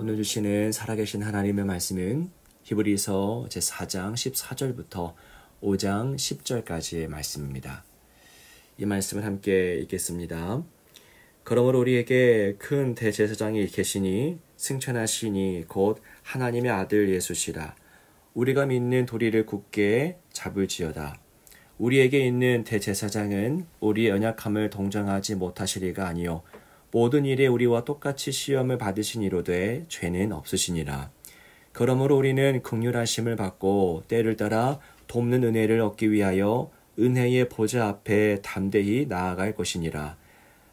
오늘 주시는 살아계신 하나님의 말씀은 히브리서 제4장 14절부터 5장 10절까지의 말씀입니다. 이 말씀을 함께 읽겠습니다. 그러므로 우리에게 큰 대제사장이 계시니 승천하시니 곧 하나님의 아들 예수시라. 우리가 믿는 도리를 굳게 잡을지어다. 우리에게 있는 대제사장은 우리의 연약함을 동정하지 못하시리가 아니요 모든 일에 우리와 똑같이 시험을 받으신 이로되 죄는 없으시니라. 그러므로 우리는 긍휼하심을 받고 때를 따라 돕는 은혜를 얻기 위하여 은혜의 보좌 앞에 담대히 나아갈 것이니라.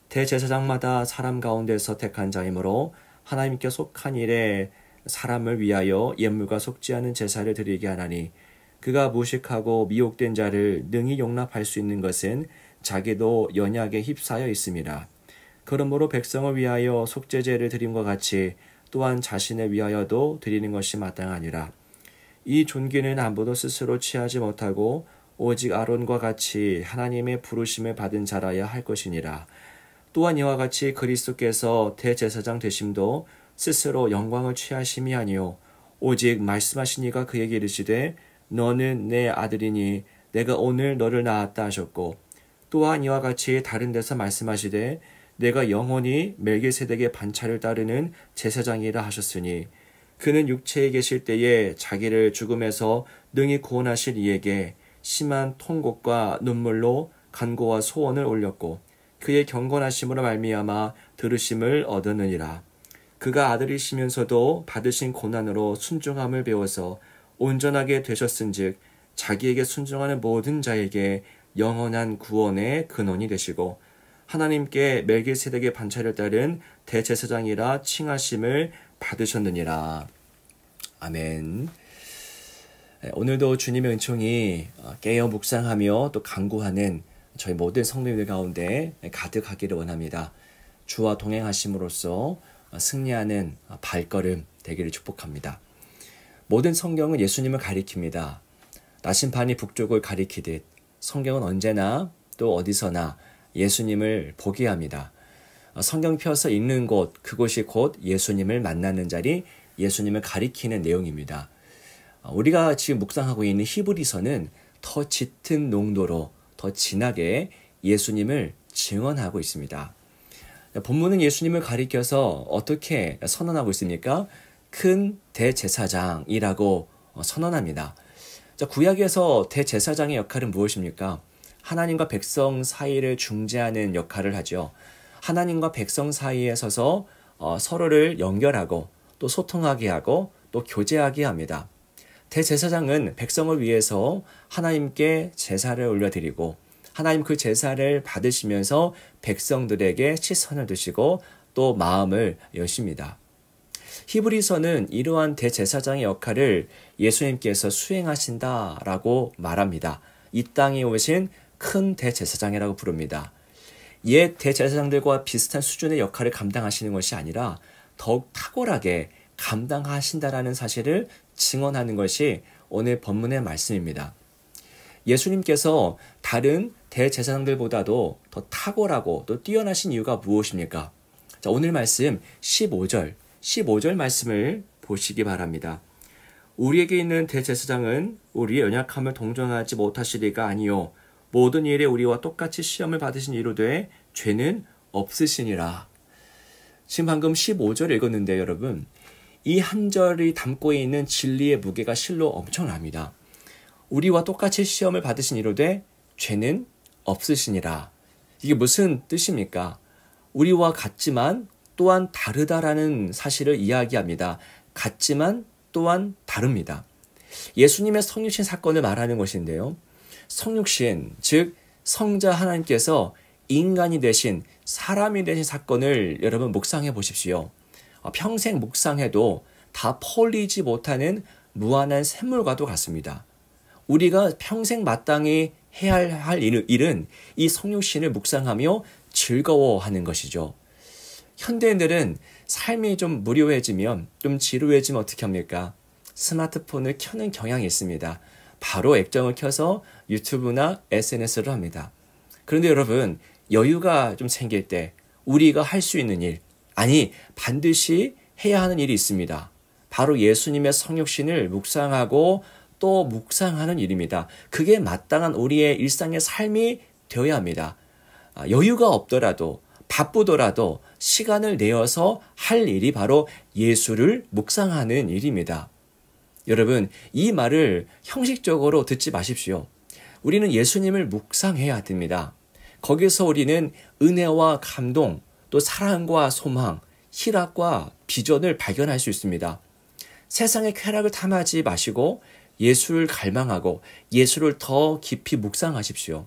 대제사장마다 사람 가운데서 택한 자이므로 하나님께 속한 일에 사람을 위하여 예물과 속지 않은 제사를 드리게 하나니 그가 무식하고 미혹된 자를 능히 용납할 수 있는 것은 자기도 연약에 휩싸여 있음이라. 그러므로 백성을 위하여 속죄제를 드림과 같이 또한 자신을 위하여도 드리는 것이 마땅하니라. 이 존귀는 아무도 스스로 취하지 못하고 오직 아론과 같이 하나님의 부르심을 받은 자라야 할 것이니라. 또한 이와 같이 그리스도께서 대제사장 되심도 스스로 영광을 취하심이 아니요 오직 말씀하신 이가 그에게 이르시되 너는 내 아들이니 내가 오늘 너를 낳았다 하셨고 또한 이와 같이 다른 데서 말씀하시되 내가 영원히 멜기세덱의 반차를 따르는 제사장이라 하셨으니 그는 육체에 계실 때에 자기를 죽음에서 능히 구원하실 이에게 심한 통곡과 눈물로 간구와 소원을 올렸고 그의 경건하심으로 말미암아 들으심을 얻었느니라. 그가 아들이시면서도 받으신 고난으로 순종함을 배워서 온전하게 되셨은즉 자기에게 순종하는 모든 자에게 영원한 구원의 근원이 되시고 하나님께 멜기세덱의 반차를 따른 대제사장이라 칭하심을 받으셨느니라. 아멘. 오늘도 주님의 은총이 깨어 묵상하며 또 간구하는 저희 모든 성도님들 가운데 가득하기를 원합니다. 주와 동행하심으로써 승리하는 발걸음 되기를 축복합니다. 모든 성경은 예수님을 가리킵니다. 나심반이 북쪽을 가리키듯 성경은 언제나 또 어디서나 예수님을 보게 합니다. 성경 펴서 읽는 곳, 그곳이 곧 예수님을 만나는 자리, 예수님을 가리키는 내용입니다. 우리가 지금 묵상하고 있는 히브리서는 더 짙은 농도로 더 진하게 예수님을 증언하고 있습니다. 본문은 예수님을 가리켜서 어떻게 선언하고 있습니까? 큰 대제사장이라고 선언합니다. 구약에서 대제사장의 역할은 무엇입니까? 하나님과 백성 사이를 중재하는 역할을 하죠. 하나님과 백성 사이에 서서 서로를 연결하고 또 소통하게 하고 또 교제하게 합니다. 대제사장은 백성을 위해서 하나님께 제사를 올려드리고 하나님 그 제사를 받으시면서 백성들에게 시선을 두시고 또 마음을 여십니다. 히브리서는 이러한 대제사장의 역할을 예수님께서 수행하신다라고 말합니다. 이 땅에 오신 큰 대제사장이라고 부릅니다. 옛 대제사장들과 비슷한 수준의 역할을 감당하시는 것이 아니라 더욱 탁월하게 감당하신다라는 사실을 증언하는 것이 오늘 본문의 말씀입니다. 예수님께서 다른 대제사장들보다도 더 탁월하고 또 뛰어나신 이유가 무엇입니까? 자, 오늘 말씀 15절 말씀을 보시기 바랍니다. 우리에게 있는 대제사장은 우리의 연약함을 동정하지 못하시리가 아니요 모든 일에 우리와 똑같이 시험을 받으신 이로되 죄는 없으시니라. 지금 방금 15절 읽었는데 여러분 이 한 절이 담고 있는 진리의 무게가 실로 엄청납니다. 우리와 똑같이 시험을 받으신 이로되 죄는 없으시니라. 이게 무슨 뜻입니까? 우리와 같지만 또한 다르다라는 사실을 이야기합니다. 같지만 또한 다릅니다. 예수님의 성육신 사건을 말하는 것인데요. 성육신, 즉 성자 하나님께서 인간이 되신 사람이 되신 사건을 여러분 묵상해 보십시오. 평생 묵상해도 다 펄리지 못하는 무한한 샘물과도 같습니다. 우리가 평생 마땅히 해야 할 일은 이 성육신을 묵상하며 즐거워하는 것이죠. 현대인들은 삶이 좀 무료해지면 좀 지루해지면 어떻게 합니까? 스마트폰을 켜는 경향이 있습니다. 바로 액정을 켜서 유튜브나 SNS를 합니다. 그런데 여러분 여유가 좀 생길 때 우리가 할 수 있는 일, 아니 반드시 해야 하는 일이 있습니다. 바로 예수님의 성육신을 묵상하고 또 묵상하는 일입니다. 그게 마땅한 우리의 일상의 삶이 되어야 합니다. 여유가 없더라도 바쁘더라도 시간을 내어서 할 일이 바로 예수를 묵상하는 일입니다. 여러분, 이 말을 형식적으로 듣지 마십시오. 우리는 예수님을 묵상해야 됩니다. 거기서 우리는 은혜와 감동, 또 사랑과 소망, 희락과 비전을 발견할 수 있습니다. 세상의 쾌락을 탐하지 마시고 예수를 갈망하고 예수를 더 깊이 묵상하십시오.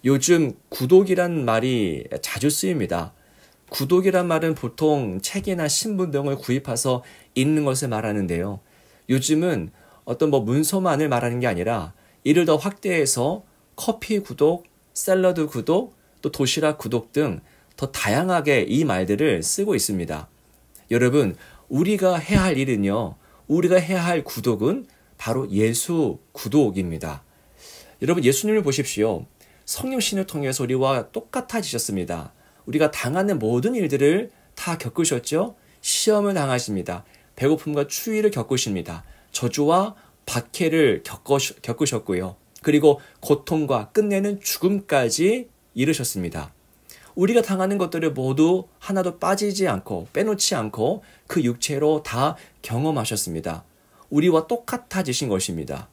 요즘 구독이란 말이 자주 쓰입니다. 구독이란 말은 보통 책이나 신문 등을 구입해서 읽는 것을 말하는데요. 요즘은 어떤 문서만을 말하는 게 아니라 이를 더 확대해서 커피 구독, 샐러드 구독, 또 도시락 구독 등 더 다양하게 이 말들을 쓰고 있습니다. 여러분, 우리가 해야 할 일은요, 우리가 해야 할 구독은 바로 예수 구독입니다. 여러분, 예수님을 보십시오. 성령신을 통해서 우리와 똑같아지셨습니다. 우리가 당하는 모든 일들을 다 겪으셨죠? 시험을 당하십니다. 배고픔과 추위를 겪으십니다. 저주와 박해를 겪으셨고요. 그리고 고통과 끝내는 죽음까지 이르셨습니다. 우리가 당하는 것들을 모두 하나도 빠지지 않고 빼놓지 않고 그 육체로 다 경험하셨습니다. 우리와 똑같아지신 것입니다.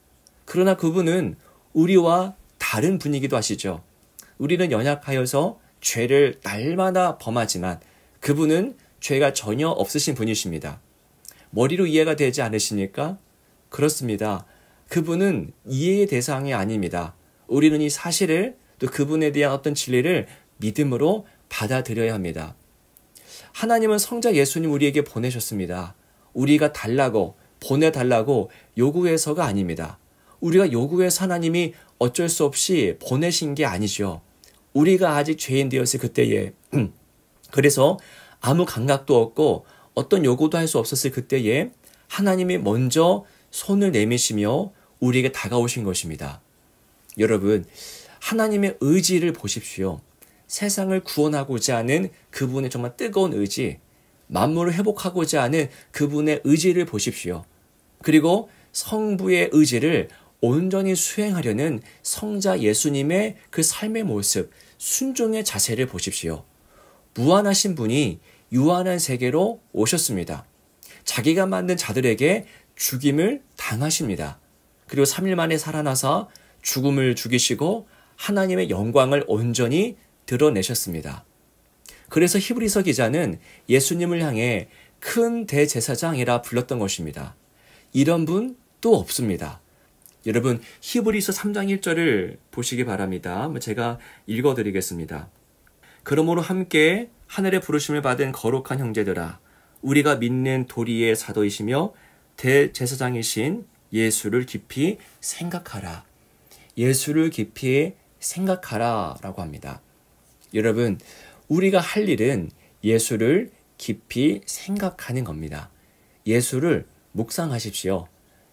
그러나 그분은 우리와 다른 분이기도 하시죠. 우리는 연약하여서 죄를 날마다 범하지만 그분은 죄가 전혀 없으신 분이십니다. 머리로 이해가 되지 않으십니까? 그렇습니다. 그분은 이해의 대상이 아닙니다. 우리는 이 사실을 또 그분에 대한 어떤 진리를 믿음으로 받아들여야 합니다. 하나님은 성자 예수님 우리에게 보내셨습니다. 우리가 달라고 보내달라고 요구해서가 아닙니다. 우리가 요구해서 하나님이 어쩔 수 없이 보내신 게 아니죠. 우리가 아직 죄인 되었을 그때에 그래서 아무 감각도 없고 어떤 요구도 할 수 없었을 그때에 하나님이 먼저 손을 내미시며 우리에게 다가오신 것입니다. 여러분, 하나님의 의지를 보십시오. 세상을 구원하고자 하는 그분의 정말 뜨거운 의지, 만물을 회복하고자 하는 그분의 의지를 보십시오. 그리고 성부의 의지를 온전히 수행하려는 성자 예수님의 그 삶의 모습, 순종의 자세를 보십시오. 무한하신 분이 유한한 세계로 오셨습니다. 자기가 만든 자들에게 죽임을 당하십니다. 그리고 3일 만에 살아나서 죽음을 죽이시고 하나님의 영광을 온전히 드러내셨습니다. 그래서 히브리서 기자는 예수님을 향해 큰 대제사장이라 불렀던 것입니다. 이런 분 또 없습니다. 여러분, 히브리서 3장 1절을 보시기 바랍니다. 제가 읽어드리겠습니다. 그러므로 함께 하늘의 부르심을 받은 거룩한 형제들아, 우리가 믿는 도리의 사도이시며 대제사장이신 예수를 깊이 생각하라. 예수를 깊이 생각하라 라고 합니다. 여러분, 우리가 할 일은 예수를 깊이 생각하는 겁니다. 예수를 묵상하십시오.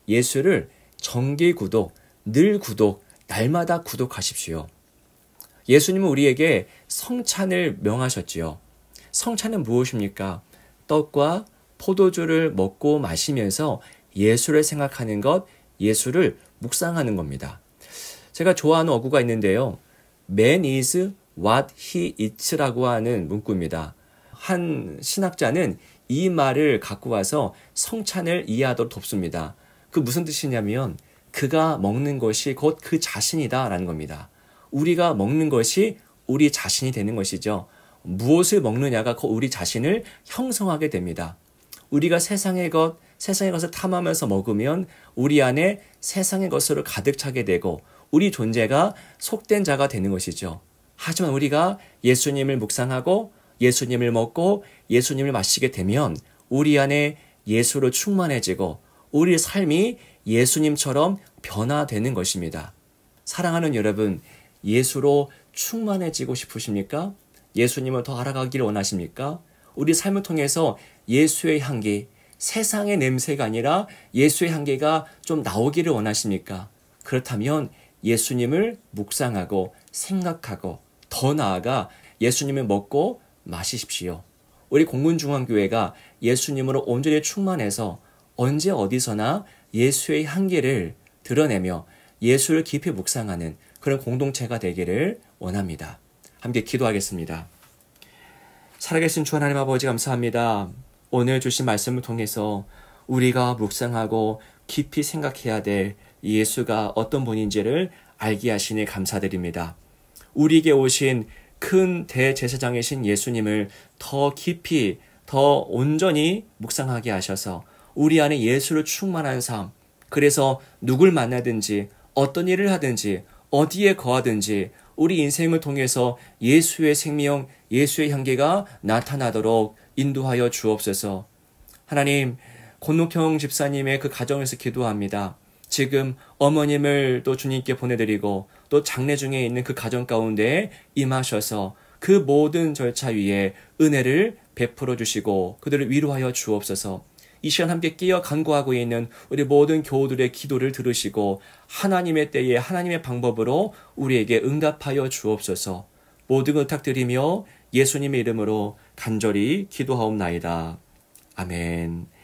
예수를 정기 구독, 늘 구독, 날마다 구독하십시오. 예수님은 우리에게 성찬을 명하셨지요. 성찬은 무엇입니까? 떡과 포도주를 먹고 마시면서 예수를 생각하는 것, 예수를 묵상하는 겁니다. 제가 좋아하는 어구가 있는데요. Man is what he eats라고 하는 문구입니다. 한 신학자는 이 말을 갖고 와서 성찬을 이해하도록 돕습니다. 그 무슨 뜻이냐면 그가 먹는 것이 곧 그 자신이다 라는 겁니다. 우리가 먹는 것이 우리 자신이 되는 것이죠. 무엇을 먹느냐가 우리 자신을 형성하게 됩니다. 우리가 세상의 것을 탐하면서 먹으면 우리 안에 세상의 것으로 가득 차게 되고 우리 존재가 속된 자가 되는 것이죠. 하지만 우리가 예수님을 묵상하고 예수님을 먹고 예수님을 마시게 되면 우리 안에 예수로 충만해지고 우리의 삶이 예수님처럼 변화되는 것입니다. 사랑하는 여러분, 예수로 충만해지고 싶으십니까? 예수님을 더 알아가기를 원하십니까? 우리 삶을 통해서 예수의 향기, 세상의 냄새가 아니라 예수의 향기가 좀 나오기를 원하십니까? 그렇다면 예수님을 묵상하고 생각하고 더 나아가 예수님을 먹고 마시십시오. 우리 공군중앙교회가 예수님으로 온전히 충만해서 언제 어디서나 예수의 향기를 드러내며 예수를 깊이 묵상하는 그런 공동체가 되기를 원합니다. 함께 기도하겠습니다. 살아계신 주 하나님 아버지 감사합니다. 오늘 주신 말씀을 통해서 우리가 묵상하고 깊이 생각해야 될 예수가 어떤 분인지를 알게 하시니 감사드립니다. 우리에게 오신 큰 대제사장이신 예수님을 더 깊이 더 온전히 묵상하게 하셔서 우리 안에 예수를 충만한 삶, 그래서 누굴 만나든지 어떤 일을 하든지 어디에 거하든지 우리 인생을 통해서 예수의 생명, 예수의 향기가 나타나도록 인도하여 주옵소서. 하나님, 권옥형 집사님의 그 가정에서 기도합니다. 지금 어머님을 또 주님께 보내드리고 또 장례 중에 있는 그 가정 가운데 임하셔서 그 모든 절차 위에 은혜를 베풀어 주시고 그들을 위로하여 주옵소서. 이 시간 함께 끼어 간구하고 있는 우리 모든 교우들의 기도를 들으시고 하나님의 때에 하나님의 방법으로 우리에게 응답하여 주옵소서. 모든 의탁드리며 예수님의 이름으로 간절히 기도하옵나이다. 아멘.